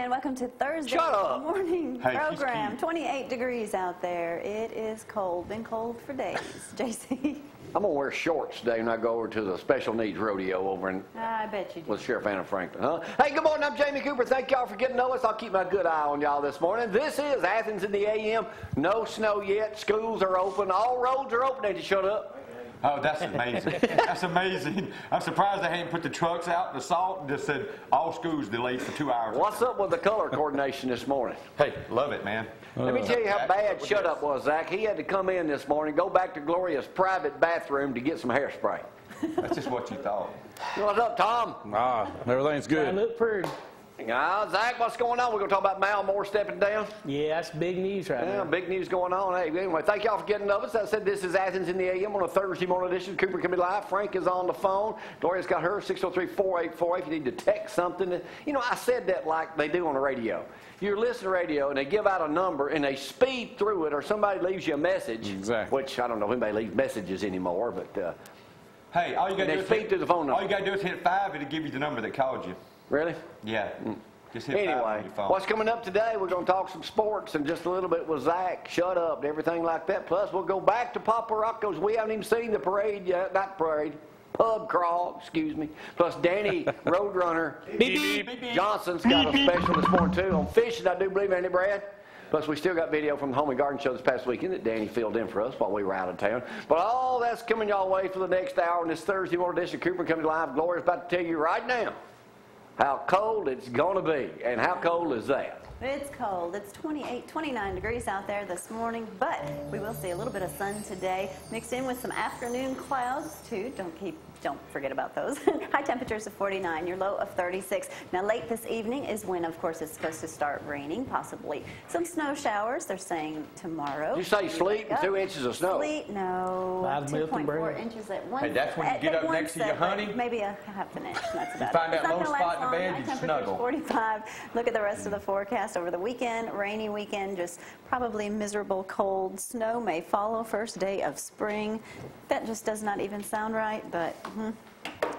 and welcome to Thursday morning program. 28 degrees out there. It is cold. Been cold for days. JC. I'm going to wear shorts today when I go over to the special needs rodeo over in I bet you do. with Sheriff Anna Franklin. Huh? Hey, good morning. I'm Jamie Cooper. Thank y'all for getting to us. I'll keep my good eye on y'all this morning. This is Athens in the AM. No snow yet. Schools are open. All roads are open. They just shut up. Oh, that's amazing. That's amazing. I'm surprised they hadn't put the trucks out, the salt, and just said all schools delayed for 2 hours. What's up with the color coordination this morning? Hey, love it, man. Let me tell you how bad Shut Up was, Zach. He had to come in this morning, go back to Gloria's private bathroom to get some hairspray. That's just what you thought. What's up, Tom? Everything's good. I look pretty. Zach, what's going on? We're going to talk about Mal Moore stepping down. Yeah, that's big news right now. Big news going on. Hey, anyway, thank y'all for getting to us. I said this is Athens in the AM on a Thursday morning edition. Cooper can be live. Frank is on the phone. Gloria's got her 603-4848 if you need to text something. You know, I said that like they do on the radio. You listen to radio and they give out a number and they speed through it, or somebody leaves you a message. Exactly. Which I don't know if anybody leaves messages anymore, but hey, all you got to do is speed through the phone number. All you got to do is hit 5, it'll give you the number that called you. Really? Yeah. Just hit 5 anyway, on your phone. What's coming up today? We're going to talk some sports and just a little bit with Zach, Shut Up, and everything like that. Plus, we'll go back to Papa Rocco's. We haven't even seen the parade yet. Not parade. Pub crawl, excuse me. Plus, Danny Roadrunner Johnson's got a special this morning, too, on fishing, I do believe, ain't it, Brad? Plus, we still got video from the Home and Garden Show this past weekend that Danny filled in for us while we were out of town. But all that's coming y'all way for the next hour on this Thursday morning edition. Cooper coming live. Gloria's about to tell you right now how cold it's going to be. And how cold is that? It's cold. It's 28, 29 degrees out there this morning, but we will see a little bit of sun today, mixed in with some afternoon clouds, too. Don't forget about those. High temperatures of 49, your low of 36. Now, late this evening is when, of course, it's supposed to start raining, possibly some snow showers. They're saying tomorrow. You say sleet and 2 inches of snow? Sleet, no. 2.4 inches at one. Hey, that's when you get up next to your honey. Maybe a half an inch. That's about you find it. that low spot in the bed, you snuggle. 45. Look at the rest of the forecast over the weekend. Rainy weekend, just probably miserable cold. Snow may follow first day of spring. That just does not even sound right, but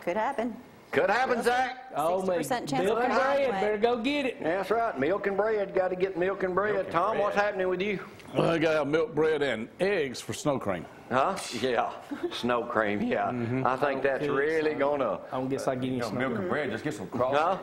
could happen. Could happen, Zach. 60% chance milk of and bread. Better go get it. That's right. Milk and bread. Got to get milk and bread. Tom, what's happening with you? Well, I got to have milk, bread, and eggs for snow cream. Huh? Yeah. Snow cream, yeah. I think that's really going to... I don't guess I get any snow milk and bread. Just get some crawfish.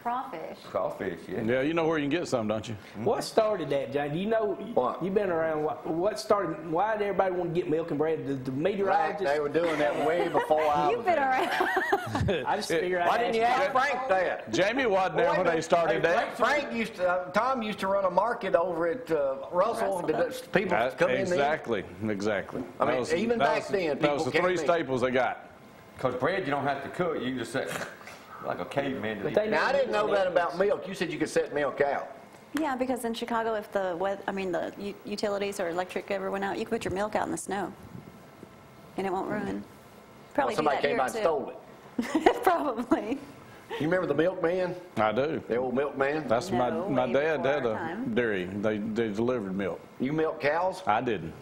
Crawfish. Crawfish, yeah. Yeah, you know where you can get some, don't you? What started that, John? Do you know? What? You've been around. What started? Why did everybody want to get milk and bread? The meteorologists. They were doing that way before I was. You've been around. I just figured. Why didn't you ask Frank that? Jamie wasn't there when they started that. Frank used to. Tom used to run a market over at Russell. People come in there. Exactly. I mean, even back then, that was the 3 staples they got. Because bread, you don't have to cook. You can just say. Like a caveman. Now, I didn't know that about milk. You said you could set milk out. Yeah, because in Chicago, if the utilities or electric ever went out, you could put your milk out in the snow, and it won't ruin. Probably somebody came by and stole it. Probably. You remember the milkman? I do. The old milkman? That's my dad had a dairy. They delivered milk. You milk cows? I didn't.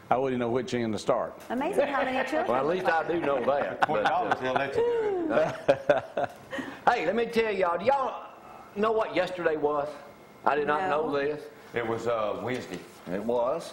I wouldn't know which end to start. Amazing how many children. Well, at least I do know that. $40, they'll let you do it. Hey, let me tell y'all, do y'all know what yesterday was? I did not know this. It was Wednesday. It was.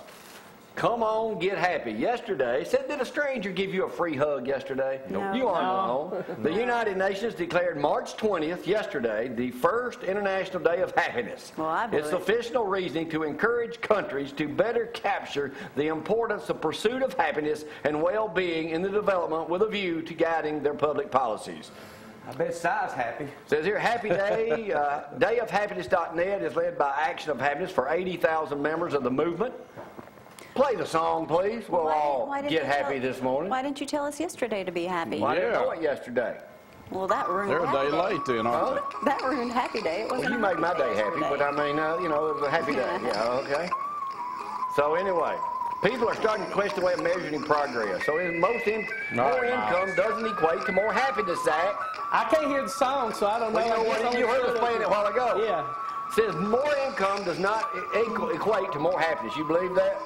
Come on, get happy. Yesterday, did a stranger give you a free hug yesterday? No. You aren't alone. The United Nations declared March 20th, yesterday, the first International Day of Happiness. Well, I believe it's official reasoning to encourage countries to better capture the importance of pursuit of happiness and well-being in the development with a view to guiding their public policies. I bet Si's happy. Says here, Happy Day, dayofhappiness.net is led by Action of Happiness for 80,000 members of the movement. Play the song, please. We'll all get happy this morning. Why didn't you tell us yesterday to be happy? Well, I didn't know it yesterday. Well, that ruined They're a day late then, aren't they? That ruined Happy Day. It wasn't. Well, you made my day happy, but I mean, you know, it was a happy day. Yeah, okay. So anyway, people are starting to question the way of measuring progress. So more income doesn't equate to more happiness, Zach. I can't hear the song, so I don't know. Well, you know what? You heard us playing it a while ago. Yeah. It says more income does not equate to more happiness. You believe that?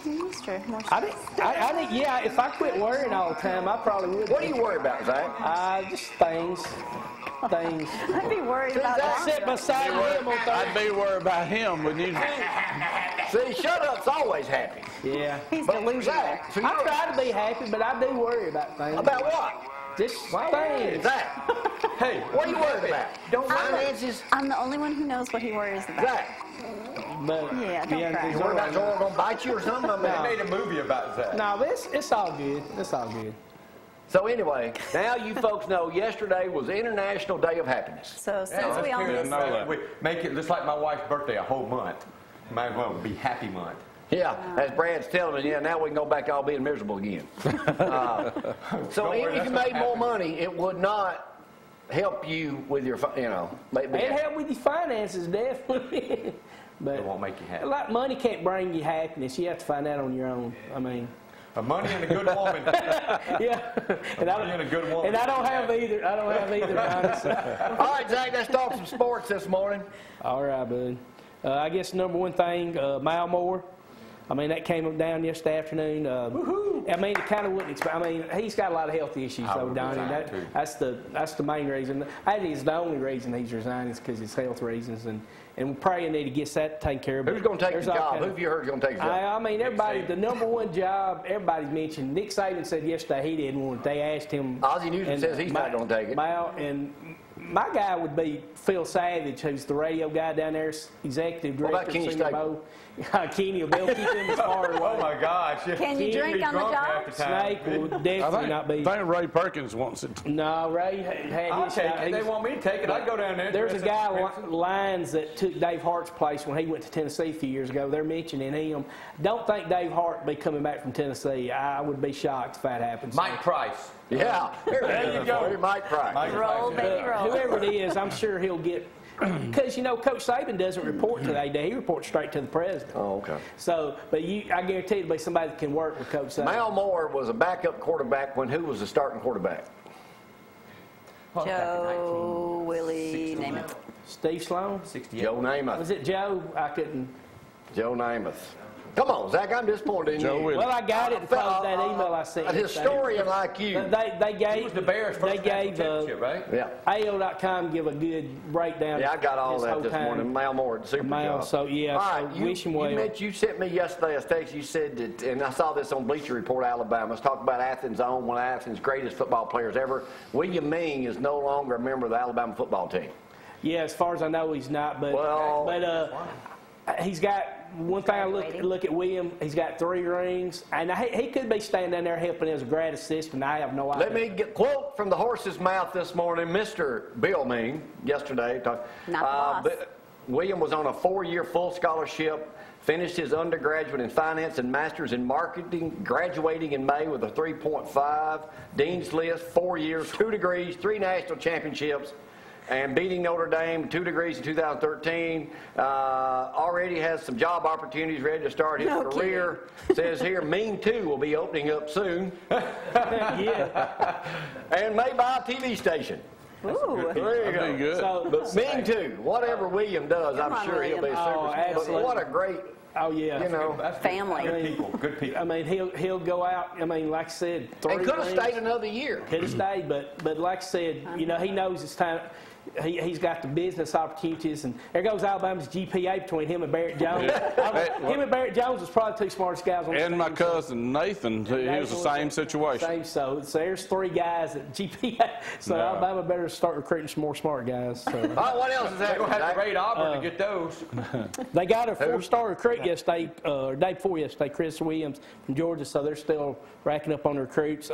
That's true. I think, yeah, if I quit worrying all the time, I probably would. What do you worry about, Zach? Just things. things. I'd be worried about that. Sit beside him on I'd be worried about him, wouldn't you? See, shut up's always happy. Yeah. He's But delusional. Zach, so I try to be happy, but I do worry about things. about what? Just things. Zach, Hey, what are you worried about? Don't Finances? I'm the only one who knows what he worries about. Zach, But Yeah, don't cry. you worried about Zora gonna bite you or something? I mean, They made a movie about that. no, it's all good. It's all good. So anyway, now you folks know yesterday was International Day of Happiness. So since we all missed know it, We make it just like my wife's birthday a whole month. Might as well be happy month. Yeah, as Brad's telling me, yeah, now we can go back to all being miserable again. So Don't worry, even if that's you not made more happening. money, it would not help you with your, It help with your finances, definitely. But It won't make you happy. like money can't bring you happiness. You have to find that on your own. I mean, Money and a good woman. yeah. And Money and a good woman. and I don't have either. I don't have either. Honestly. All right, Zach, let's talk some sports this morning. All right, bud. I guess number one thing, Malmore. I mean, that came down yesterday afternoon. I mean, it kind of wouldn't expect. I mean, he's got a lot of health issues, I though, would Donnie. resign, too. That's the main reason. I think it's the only reason he's resigning is because his health reasons, and we're praying that he gets that taken care of. Who's going to take There's the all job? kind Who of- have you heard is going to take the job? I mean, everybody, Saban. the number one job everybody's mentioned. Nick Saban said yesterday he didn't want it. They asked him. Ozzie Newsome and says he's not going to take it. And my guy would be Phil Savage, who's the radio guy down there, executive What about director. Kenny Super Staple? Bowl. Kenny will be able to keep him as far away. Oh my gosh. Can you Can't drink on the job? Snake will definitely not be. I think Ray Perkins wants it. No, Ray had I'll his take shot. it. They want me to take it. I'd go down there. There's a dress guy, up expensive. Lyons, that took Dave Hart's place when he went to Tennessee a few years ago. They're mentioning him. Don't think Dave Hart will be coming back from Tennessee. I would be shocked if that happens. Mike Price. Yeah, there you go. Mike Price. Mike Roll, Price, baby, roll. Whoever it is, I'm sure he'll get. Because, Coach Saban doesn't report to the AD. He reports straight to the president. Oh, okay. So, but I guarantee it'll be somebody that can work with Coach Saban. Mal Moore was a backup quarterback when who was the starting quarterback? Oh, back in Joe, Willie, name it. Steve Sloan? 1968. Joe Namath. Was it Joe? I couldn't. Joe Namath. Come on, Zach, I'm disappointed in Joe you. Willie. Well, I got it to close that email I sent. A historian like you. They gave. He was the Bears' They first gave national championship, right? Yeah. AO.com give a good breakdown. Yeah, I got all his that whole this time. morning. Mal Moore at Super Mal, Job. so, yeah, All so right, wish him well. You sent me yesterday a text. You said that, and I saw this on Bleacher Report, Alabama. It's talking about Athens' own, one of Athens' greatest football players ever. William Ming is no longer a member of the Alabama football team. Yeah, as far as I know, he's not. But Well- he's got one thing. I look at William. He's got 3 rings, and he could be standing down there helping as a grad assistant. I have no idea. Let me get a quote from the horse's mouth this morning. Mr. Bill Ming, yesterday. Not the boss. William was on a 4-year full scholarship, finished his undergraduate in finance and master's in marketing, graduating in May with a 3.5, Dean's List, 4 years, 2 degrees, 3 national championships, and beating Notre Dame, 2 degrees in 2013. Already has some job opportunities, ready to start his career. Says here, Ming 2 will be opening up soon. Yeah. And may buy a TV station. Ooh. There you That'd be go. good. So, But Ming 2, whatever William does, Come I'm on, sure he'll be a William. super. Oh, But absolutely. what a great, oh yeah. you know. That's Family. Good people. Good people. I mean, he'll go out. I mean, like I said, 3 And could have rings. stayed another year. Could have stayed, but like I said, he knows it's time. He's got the business opportunities, and there goes Alabama's GPA between him and Barrett Jones. Him and Barrett Jones was probably 2 smartest guys on the And my team. cousin Nathan, he was the same situation. So there's 3 guys at GPA. So No. Alabama better start recruiting some more smart guys. So. All right, what else is They're happening? going to have Zach? to raid Auburn to get those. They got a 4-star recruit yesterday, or day before yesterday, Chris Williams from Georgia, so they're still racking up on the recruits.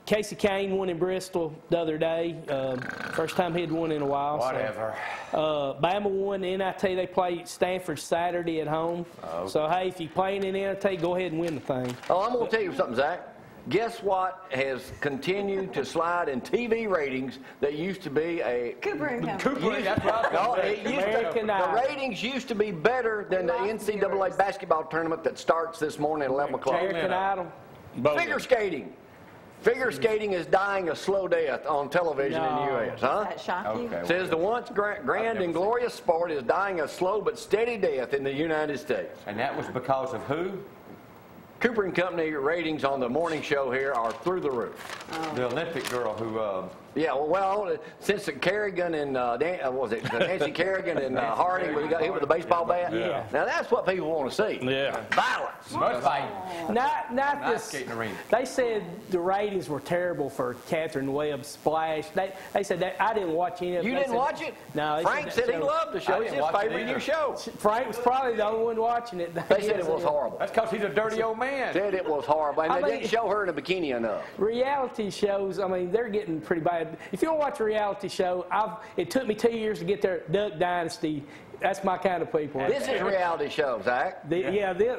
Casey Kane won in Bristol the other day. First time he'd won in a while. Whatever. So, Bama won the NIT. They play Stanford Saturday at home. Oh. So, hey, if you're playing in NIT, go ahead and win the thing. Oh, I'm going to tell you something, Zach. Guess what has continued to slide in TV ratings that used to be a... Cooper and Company. That's what I was No, gonna say. it used American the Idol. ratings used to be better than the NCAA basketball tournament that starts this morning at 11 o'clock. American Idol. Figure skating. Figure skating is dying a slow death on television in the U.S., huh? That shock you? Okay. Says the once grand and glorious sport is dying a slow but steady death in the United States. And that was because of who? Cooper and Company ratings on the morning show here are through the roof. The Olympic girl who Yeah, well, since Kerrigan and Nancy Kerrigan and Harding, we got hit with a baseball bat. Yeah. Now that's what people want to see. Yeah. Violence. Much fighting. Not this. Skating arena. They said the ratings were terrible for Catherine Webb's Splash. They said that I didn't watch any of it. You didn't watch it? No. Frank said he loved the show. It's his favorite new show. Frank was probably the only one watching it. They said it was horrible. That's because he's a dirty old man. Said it was horrible, and they didn't show her in a bikini enough. Reality shows, I mean, they're getting pretty bad. If you don't watch a reality show, it took me 2 years to get there. Duck Dynasty, that's my kind of people. This is reality show, Zach. The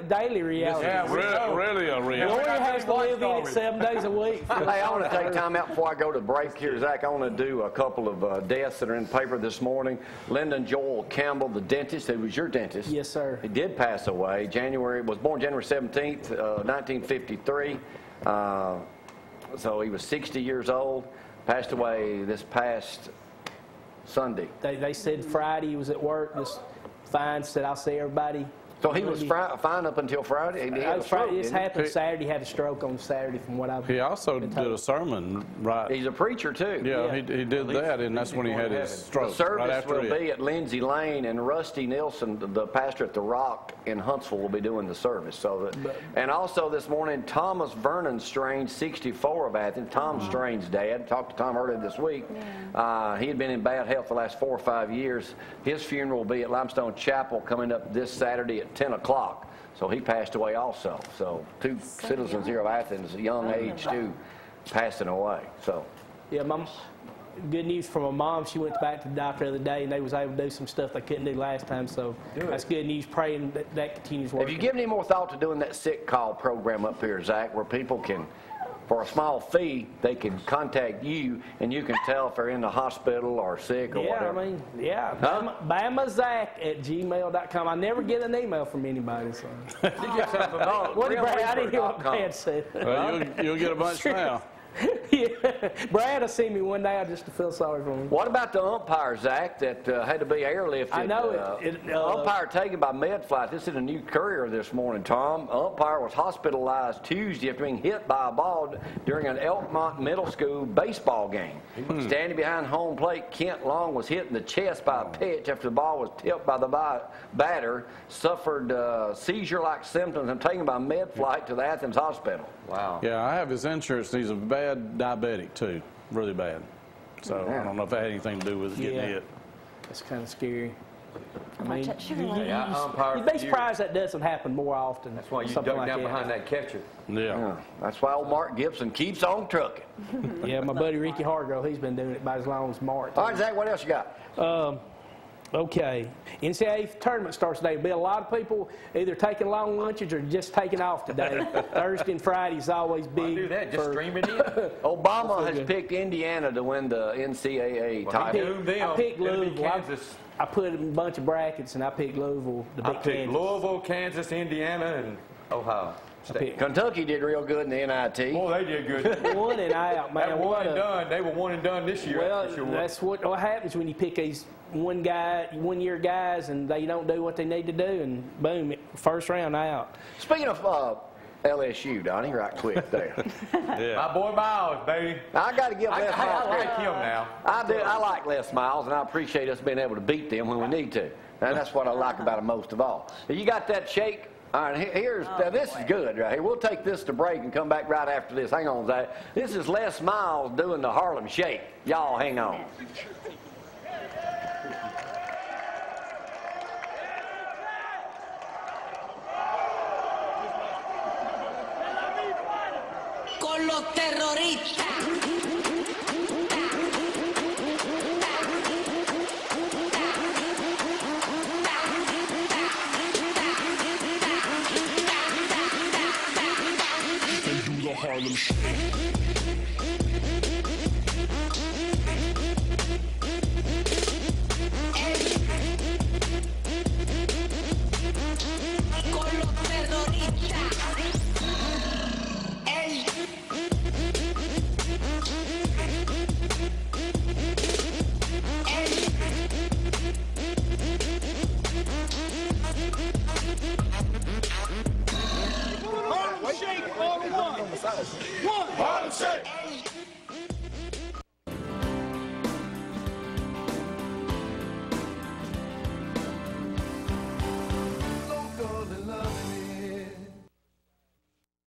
daily reality. Yeah, Really a reality. Gloria has to live in it 7 days a week. Hey, I want to take time out before I go to break here, Zach. I want to do a couple of deaths that are in the paper this morning. Lyndon Joel Campbell, the dentist, who was your dentist. Yes, sir. He did pass away. Was born January 17th, 1953. So he was 60 years old. Passed away this past Sunday. They said Friday he was at work, just fine, said I'll see everybody. So he was fine up until Friday? He had a stroke, This didn't he? happened Saturday, had a stroke on Saturday from what I've He also did a sermon, right? He's a preacher, too. Yeah, he did that, and that's when he had his stroke. The service right after will be at Lindsay Lane, and Rusty Nilsson, the pastor at the Rock in Huntsville, will be doing the service. And also this morning, Thomas Vernon Strange, 64 of Athens, Tom Strange's dad. Talked to Tom earlier this week. He had been in bad health the last 4 or 5 years. His funeral will be at Limestone Chapel coming up this Saturday at 10 o'clock. So he passed away also. So 2 citizens here of Athens, young age too, passing away. So. Yeah, good news from my mom. She went back to the doctor the other day, and they was able to do some stuff they couldn't do last time. So that's good news. Praying that continues working. Have you given any more thought to doing that sick call program up here, Zach, where people can, for a small fee, they can contact you, and you can tell if they're in the hospital or sick or whatever? I mean, Bama Zack at gmail.com. I never get an email from anybody. So. What did Brad? I didn't hear what Brad said. Well, you'll get a bunch now. Yeah, Brad will see me one day. I just feel sorry for him. What about the umpire, Zach, that had to be airlifted? I know umpire taken by med flight. This is a new courier this morning, Tom. Umpire was hospitalized Tuesday after being hit by a ball during an Elkmont Middle School baseball game. Standing behind home plate, Kent Long was hit in the chest by a pitch after the ball was tipped by the batter, suffered seizure-like symptoms, and taken by med flight to the Athens hospital. Wow. Yeah, I have his insurance. He's a bad diabetic, too. Really bad. So I don't know if that had anything to do with getting hit. That's kind of scary. I mean, Umpire you'd be surprised that doesn't happen more often. That's why you duck down behind that catcher. Yeah. That's why old Mark Gibson keeps on trucking. Yeah, my buddy Ricky Hargrove, he's been doing it about as long as Mark. All right, Zach, what else you got? Okay. NCAA tournament starts today. There'll be a lot of people either taking long lunches or just taking off today. Thursday and Friday is always big. Do that. Just stream it in. Obama has picked Indiana to win the NCAA title. I picked Louisville. Kansas. I put a bunch of brackets, and I picked Louisville to beat Kansas. Louisville, Kansas, Indiana, and Ohio. Kentucky did real good in the NIT. Oh, they did good. One and out, man. That one and done. They were one and done this year. Well, that's what happens when you pick these one-year guys, and they don't do what they need to do, and boom, first round out. Speaking of LSU, Donnie, right quick there. My boy Miles, baby. Now, I got to give Les Miles I like him now. I do. I like Les Miles, and I appreciate us being able to beat them when we need to. And that's what I like about him most of all. You got that shake? All right, this is good right here. We'll take this to break and come back right after this. Hang on, Zach. This is Les Miles doing the Harlem Shake. Y'all hang on. Con los terroristas. Harlem Shake. Con los terroristas. Harlem Shake, all one. Harlem Shake.